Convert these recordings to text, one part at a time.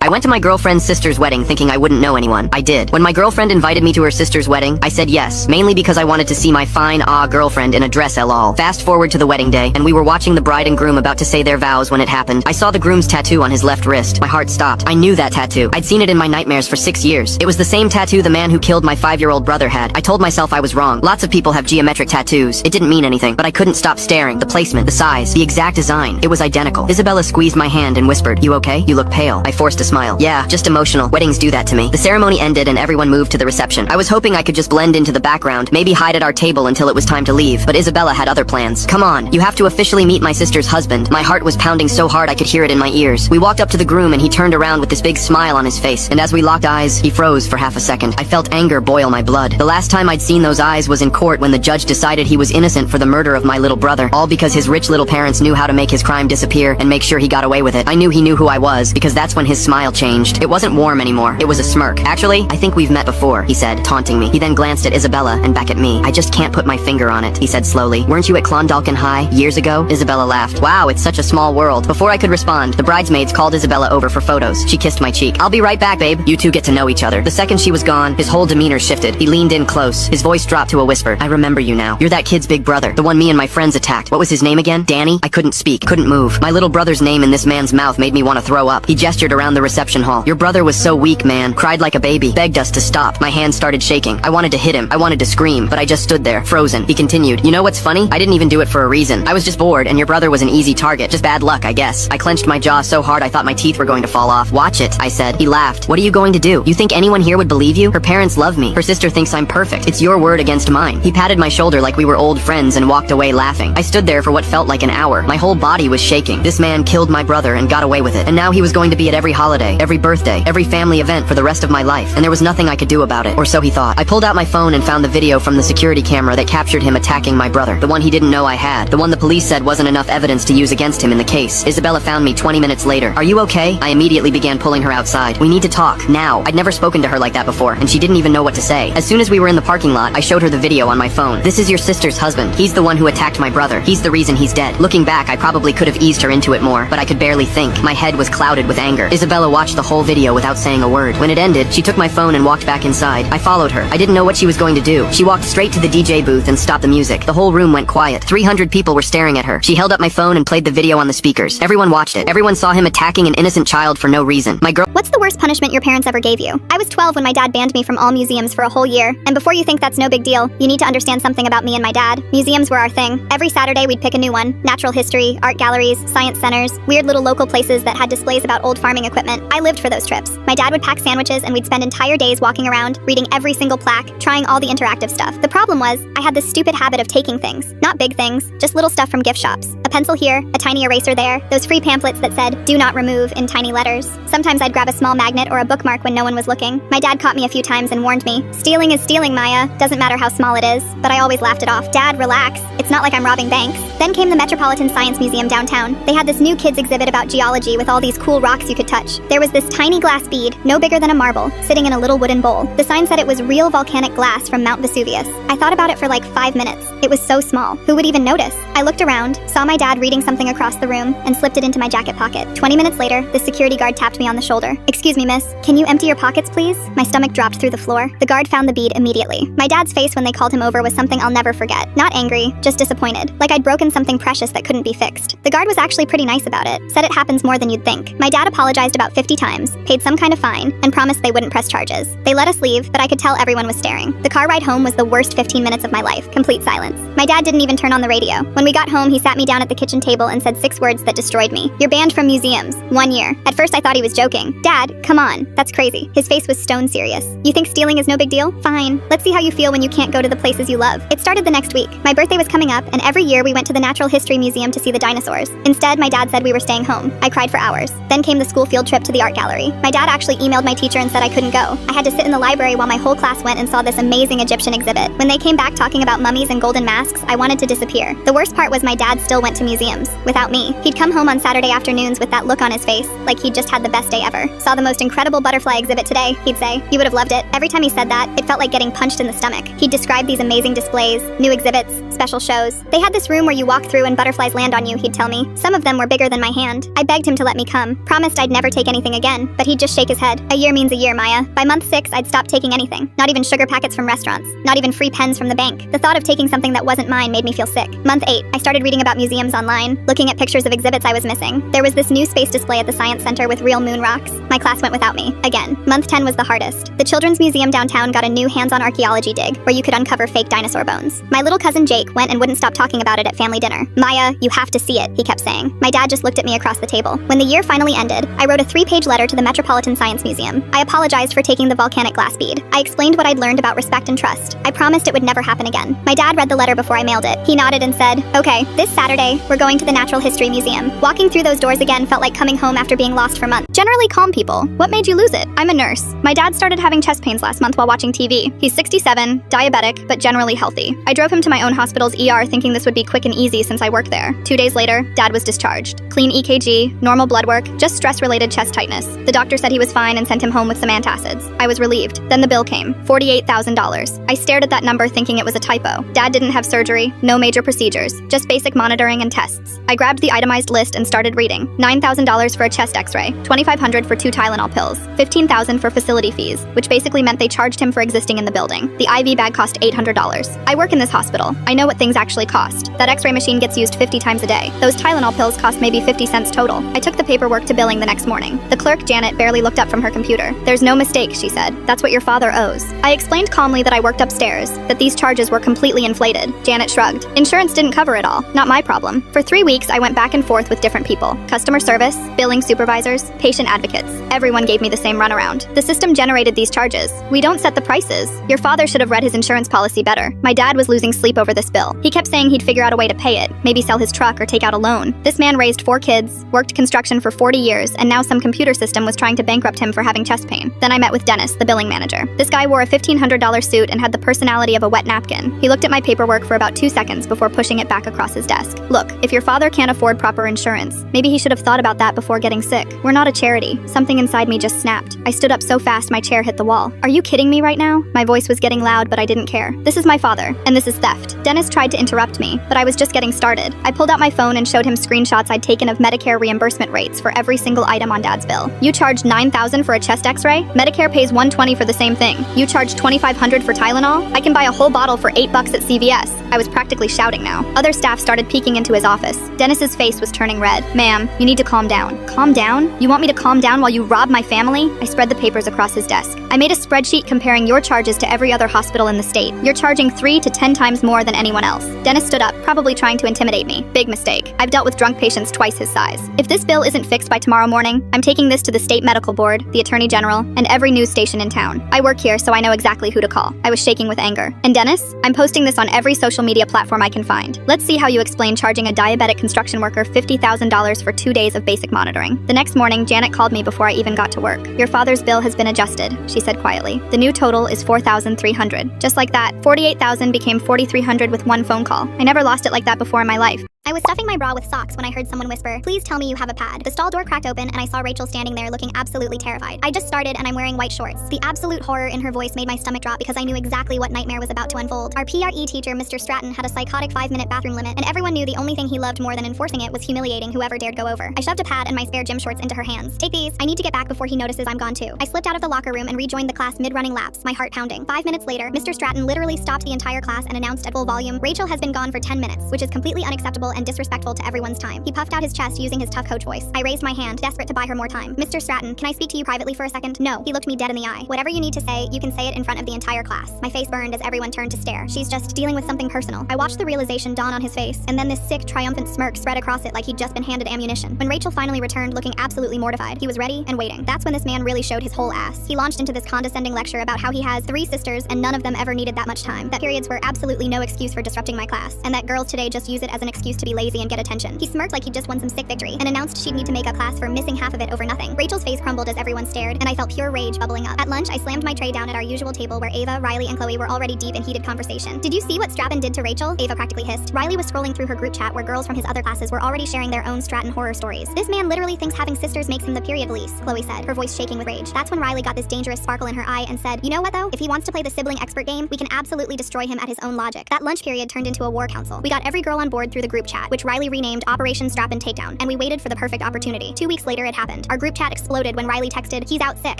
I went to my girlfriend's sister's wedding thinking I wouldn't know anyone. I did. When my girlfriend invited me to her sister's wedding, I said yes, mainly because I wanted to see my fine, girlfriend in a dress lol. Fast forward to the wedding day, and we were watching the bride and groom about to say their vows when it happened. I saw the groom's tattoo on his left wrist. My heart stopped. I knew that tattoo. I'd seen it in my nightmares for 6 years. It was the same tattoo the man who killed my 5-year-old brother had. I told myself I was wrong. Lots of people have geometric tattoos. It didn't mean anything, but I couldn't stop staring. The placement, the size, the exact design. It was identical. Isabella squeezed my hand and whispered, "You okay? You look pale." I forced a smile. Yeah, just emotional. Weddings do that to me. The ceremony ended and everyone moved to the reception. I was hoping I could just blend into the background, maybe hide at our table until it was time to leave, but Isabella had other plans. "Come on, you have to officially meet my sister's husband." My heart was pounding so hard I could hear it in my ears. We walked up to the groom and he turned around with this big smile on his face, and as we locked eyes, he froze for half a second. I felt anger boil my blood. The last time I'd seen those eyes was in court when the judge decided he was innocent for the murder of my little brother, all because his rich little parents knew how to make his crime disappear and make sure he got away with it. I knew he knew who I was, because that's when his smile changed. It wasn't warm anymore. It was a smirk. "Actually, I think we've met before," he said, taunting me. He then glanced at Isabella and back at me. "I just can't put my finger on it," he said slowly. "Weren't you at Klondalkin High years ago?" Isabella laughed. "Wow, it's such a small world." Before I could respond, the bridesmaids called Isabella over for photos. She kissed my cheek. "I'll be right back, babe. You two get to know each other." The second she was gone, his whole demeanor shifted. He leaned in close. His voice dropped to a whisper. "I remember you now. You're that kid's big brother. The one me and my friends attacked. What was his name again? Danny?" I couldn't speak, couldn't move. My little brother's name in this man's mouth made me want to throw up. He gestured around the reception hall. "Your brother was so weak, man. Cried like a baby. Begged us to stop." My hand started shaking. I wanted to hit him. I wanted to scream, but I just stood there, frozen. He continued, "You know what's funny? I didn't even do it for a reason. I was just bored, and your brother was an easy target. Just bad luck, I guess." I clenched my jaw so hard I thought my teeth were going to fall off. "Watch it," I said. He laughed. "What are you going to do? You think anyone here would believe you? Her parents love me. Her sister thinks I'm perfect. It's your word against mine." He patted my shoulder like we were old friends and walked away laughing. I stood there for what felt like an hour. My whole body was shaking. This man killed my brother and got away with it. And now he was going to be at every holiday, every birthday, every family event for the rest of my life. And there was nothing I could do about it. Or so he thought. I pulled out my phone and found the video from the security camera that captured him attacking my brother. The one he didn't know I had. The one the police said wasn't enough evidence to use against him in the case. Isabella found me 20 minutes later. "Are you okay?" I immediately began pulling her outside. "We need to talk, now." I'd never spoken to her like that before, and she didn't even know what to say. As soon as we were in the parking lot, I showed her the video on my phone. "This is your sister's husband. He's the one who attacked my brother. He's the reason he's dead." Looking back, I probably could have eased her into it more, but I could barely think. My head was clouded with anger. Isabella watched the whole video without saying a word. When it ended, she took my phone and walked back inside. I followed her. I didn't know what she was going to do. She walked straight to the DJ booth and stopped the music. The whole room went quiet. 300 people were staring at her. She held up my phone and played the video on the speakers. Everyone watched it. Everyone saw him attacking an innocent child for no reason. What's the worst punishment your parents ever gave you? I was 12 when my dad banned me from all museums for a whole year. And before you think that's no big deal, you need to understand something about me and my dad. Museums were our thing. Every Saturday we'd pick a new one. Natural history, art galleries, science centers, weird little local places that had displays about old farming equipment. I lived for those trips. My dad would pack sandwiches and we'd spend entire days walking around, reading every single plaque, trying all the interactive stuff. The problem was, I had this stupid habit of taking things. Not big things, just little stuff from gift shops. A pencil here, a tiny eraser there, those free pamphlets that said, "Do not remove" in tiny letters. Sometimes I'd grab a small magnet or a bookmark when no one was looking. My dad caught me a few times and warned me, "Stealing is stealing, Maya. Doesn't matter how small it is." But I always laughed it off. "Dad, relax. It's not like I'm robbing banks." Then came the Metropolitan Science Museum downtown. They had this new kids exhibit about geology with all these cool rocks you could touch. There was this tiny glass bead, no bigger than a marble, sitting in a little wooden bowl. The sign said it was real volcanic glass from Mount Vesuvius. I thought about it for like 5 minutes. It was so small. Who would even notice? I looked around, saw my dad reading something across the room, and slipped it into my jacket pocket. 20 minutes later, the security guard tapped me on the shoulder. "Excuse me, miss. Can you empty your pockets, please?" My stomach dropped through the floor. The guard found the bead immediately. My dad's face when they called him over was something I'll never forget. Not angry, just disappointed. Like I'd broken something precious that couldn't be fixed. The guard was actually pretty nice about it. Said it happens more than you'd think. My dad apologized about 50 times, paid some kind of fine, and promised they wouldn't press charges. They let us leave, but I could tell everyone was staring. The car ride home was the worst 15 minutes of my life. Complete silence. My dad didn't even turn on the radio. When we got home, he sat me down at the kitchen table and said 6 words that destroyed me. "You're banned from museums. 1 year." At first I thought he was joking. "Dad, come on. That's crazy." His face was stone serious. "You think stealing is no big deal? Fine. Let's see how you feel when you can't go to the places you love." It started the next week. My birthday was coming up, and every year we went to the Natural History Museum to see the dinosaurs. Instead, my dad said we were staying home. I cried for hours. Then came the school field trip to the art gallery. My dad actually emailed my teacher and said I couldn't go. I had to sit in the library while my whole class went and saw this amazing Egyptian exhibit. When they came back talking about mummies and gold golden masks, I wanted to disappear. The worst part was my dad still went to museums, without me. He'd come home on Saturday afternoons with that look on his face, like he'd just had the best day ever. Saw the most incredible butterfly exhibit today, he'd say. You would have loved it. Every time he said that, it felt like getting punched in the stomach. He'd describe these amazing displays, new exhibits, special shows. They had this room where you walk through and butterflies land on you, he'd tell me. Some of them were bigger than my hand. I begged him to let me come, promised I'd never take anything again, but he'd just shake his head. A year means a year, Maya. By month 6, I'd stopped taking anything. Not even sugar packets from restaurants. Not even free pens from the bank. The thought of taking something that wasn't mine made me feel sick. Month 8, I started reading about museums online, looking at pictures of exhibits I was missing. There was this new space display at the Science Center with real moon rocks. My class went without me. Again. Month 10 was the hardest. The Children's Museum downtown got a new hands-on archaeology dig, where you could uncover fake dinosaur bones. My little cousin Jake went and wouldn't stop talking about it at family dinner. Maya, you have to see it, he kept saying. My dad just looked at me across the table. When the year finally ended, I wrote a 3-page letter to the Metropolitan Science Museum. I apologized for taking the volcanic glass bead. I explained what I'd learned about respect and trust. I promised it would never happen again. My dad read the letter before I mailed it. He nodded and said, "Okay, this Saturday, we're going to the Natural History Museum." Walking through those doors again felt like coming home after being lost for months. Generally calm people. What made you lose it? I'm a nurse. My dad started having chest pains last month while watching TV. He's 67, diabetic, but generally healthy. I drove him to my own hospital's ER thinking this would be quick and easy since I work there. 2 days later, Dad was discharged. Clean EKG, normal blood work, just stress-related chest tightness. The doctor said he was fine and sent him home with some antacids. I was relieved. Then the bill came, $48,000. I stared at that number thinking it was a typo. Dad didn't have surgery, no major procedures, just basic monitoring and tests. I grabbed the itemized list and started reading. $9,000 for a chest x-ray, $2,500 for 2 Tylenol pills, $15,000 for facility fees, which basically meant they charged him for existing in the building. The IV bag cost $800. I work in this hospital. I know what things actually cost. That x-ray machine gets used 50 times a day. Those Tylenol pills cost maybe 50 cents total. I took the paperwork to billing the next morning. The clerk, Janet, barely looked up from her computer. "There's no mistake," she said. "That's what your father owes." I explained calmly that I worked upstairs, that these charges were completely inflated. Janet shrugged. Insurance didn't cover it all. Not my problem. For 3 weeks, I went back and forth with different people. Customer service, billing supervisors, patient advocates. Everyone gave me the same runaround. The system generated these charges. "We don't set the prices. Your father should have read his insurance policy better." My dad was losing sleep over this bill. He kept saying he'd figure out a way to pay it, maybe sell his truck or take out a loan. This man raised 4 kids, worked construction for 40 years, and now some computer system was trying to bankrupt him for having chest pain. Then I met with Dennis, the billing manager. This guy wore a $1,500 suit and had the personality of a wet napkin. He looked at my paperwork for about 2 seconds before pushing it back across his desk. "Look, if your father can't afford proper insurance, maybe he should have thought about that before getting sick. We're not a charity." Something inside me just snapped. I stood up so fast my chair hit the wall. "Are you kidding me right now?" My voice was getting loud, but I didn't care. "This is my father, and this is theft." Dennis tried to interrupt me, but I was just getting started. I pulled out my phone and showed him screenshots I'd taken of Medicare reimbursement rates for every single item on Dad's bill. "You charged $9,000 for a chest x-ray? Medicare pays $120 for the same thing. You charged $2,500 for Tylenol? I can buy a whole bottle for $8 at CVS." I was practically shouting now. Other staff started peeking into his office. Dennis's face was turning red. "Ma'am, you need to calm down." "Calm down? You want me to calm down while you rob my family?" I spread the papers across his desk. "I made a spreadsheet comparing your charges to every other hospital in the state. You're charging 3 to 10 times more than anyone else." Dennis stood up, probably trying to intimidate me. Big mistake. I've dealt with drunk patients twice his size. If this bill isn't fixed by tomorrow morning, I'm taking this to the state medical board, the attorney general, and every news station in town. I work here, so I know exactly who to call. I was shaking with anger. "And Dennis, I'm posting this on every social media platform I can find. Let's see how you explain charging a diabetic construction worker $50,000 for 2 days of basic monitoring." The next morning, Janet called me before I even got to work. "Your father's bill has been adjusted," she said quietly. "The new total is $4,300. Just like that, $48,000 became $4,300 with one phone call. I never lost it like that before in my life. I was stuffing my bra with socks when I heard someone whisper, "Please tell me you have a pad." The stall door cracked open and I saw Rachel standing there looking absolutely terrified. I just started and I'm wearing white shorts. The absolute horror in her voice made my stomach drop because I knew exactly what nightmare was about to unfold. Our PRE teacher, Mr. Stratton, had a psychotic 5-minute bathroom limit, and everyone knew the only thing he loved more than enforcing it was humiliating whoever dared go over. I shoved a pad and my spare gym shorts into her hands. "Take these. I need to get back before he notices I'm gone too." I slipped out of the locker room and rejoined the class mid-running laps, my heart pounding. 5 minutes later, Mr. Stratton literally stopped the entire class and announced at full volume, "Rachel has been gone for 10 minutes, which is completely unacceptable and disrespectful to everyone's time." He puffed out his chest using his tough coach voice. I raised my hand, desperate to buy her more time. "Mr. Stratton, can I speak to you privately for a second?" "No." He looked me dead in the eye. "Whatever you need to say, you can say it in front of the entire class." My face burned as everyone turned to stare. "She's just dealing with something personal." I watched the realization dawn on his face, and then this sick, triumphant smirk spread across it like he'd just been handed ammunition. When Rachel finally returned looking absolutely mortified, he was ready and waiting. That's when this man really showed his whole ass. He launched into this condescending lecture about how he has 3 sisters and none of them ever needed that much time, that periods were absolutely no excuse for disrupting my class, and that girls today just use it as an excuse to to be lazy and get attention. He smirked like he'd just won some sick victory and announced she'd need to make up class for missing half of it over nothing. Rachel's face crumbled as everyone stared, and I felt pure rage bubbling up. At lunch, I slammed my tray down at our usual table where Ava, Riley, and Chloe were already deep in heated conversation. "Did you see what Stratton did to Rachel?" Ava practically hissed. Riley was scrolling through her group chat where girls from his other classes were already sharing their own Stratton horror stories. "This man literally thinks having sisters makes him the period police," Chloe said, her voice shaking with rage. That's when Riley got this dangerous sparkle in her eye and said, "You know what though? If he wants to play the sibling expert game, we can absolutely destroy him at his own logic." That lunch period turned into a war council. We got every girl on board through the group chat, which Riley renamed Operation Strap-in Takedown, and we waited for the perfect opportunity. 2 weeks later, it happened. Our group chat exploded when Riley texted, "He's out sick."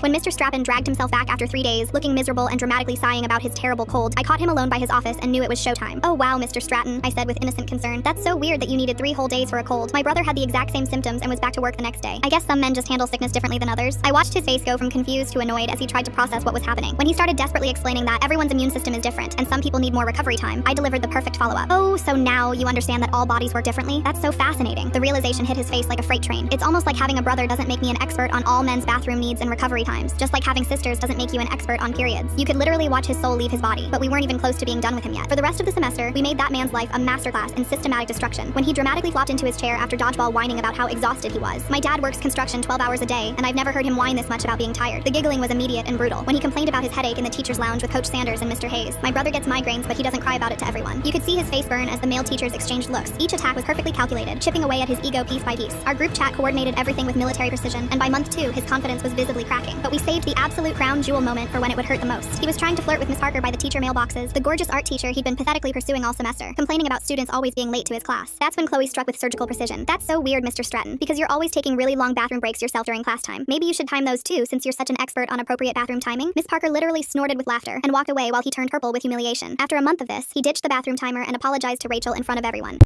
When Mr. Strap-in dragged himself back after 3 days, looking miserable and dramatically sighing about his terrible cold, I caught him alone by his office and knew it was showtime. "Oh wow, Mr. Stratton," I said with innocent concern. "That's so weird that you needed 3 whole days for a cold. My brother had the exact same symptoms and was back to work the next day. I guess some men just handle sickness differently than others." I watched his face go from confused to annoyed as he tried to process what was happening. When he started desperately explaining that everyone's immune system is different and some people need more recovery time, I delivered the perfect follow-up. "Oh, so now you understand that all bodies work differently? That's so fascinating." The realization hit his face like a freight train. "It's almost like having a brother doesn't make me an expert on all men's bathroom needs and recovery times, just like having sisters doesn't make you an expert on periods." You could literally watch his soul leave his body, but we weren't even close to being done with him yet. For the rest of the semester, we made that man's life a masterclass in systematic destruction. When he dramatically flopped into his chair after dodgeball whining about how exhausted he was. My dad works construction 12 hours a day, and I've never heard him whine this much about being tired. The giggling was immediate and brutal. When he complained about his headache in the teacher's lounge with Coach Sanders and Mr. Hayes. My brother gets migraines, but he doesn't cry about it to everyone. You could see his face burn as the male teachers exchanged looks. Each attack was perfectly calculated, chipping away at his ego piece by piece. Our group chat coordinated everything with military precision, and by month 2, his confidence was visibly cracking. But we saved the absolute crown jewel moment for when it would hurt the most. He was trying to flirt with Miss Parker by the teacher mailboxes, the gorgeous art teacher he'd been pathetically pursuing all semester, complaining about students always being late to his class. That's when Chloe struck with surgical precision. "That's so weird, Mr. Stratton, because you're always taking really long bathroom breaks yourself during class time. Maybe you should time those too, since you're such an expert on appropriate bathroom timing." Miss Parker literally snorted with laughter and walked away while he turned purple with humiliation. After a month of this, he ditched the bathroom timer and apologized to Rachel in front of everyone.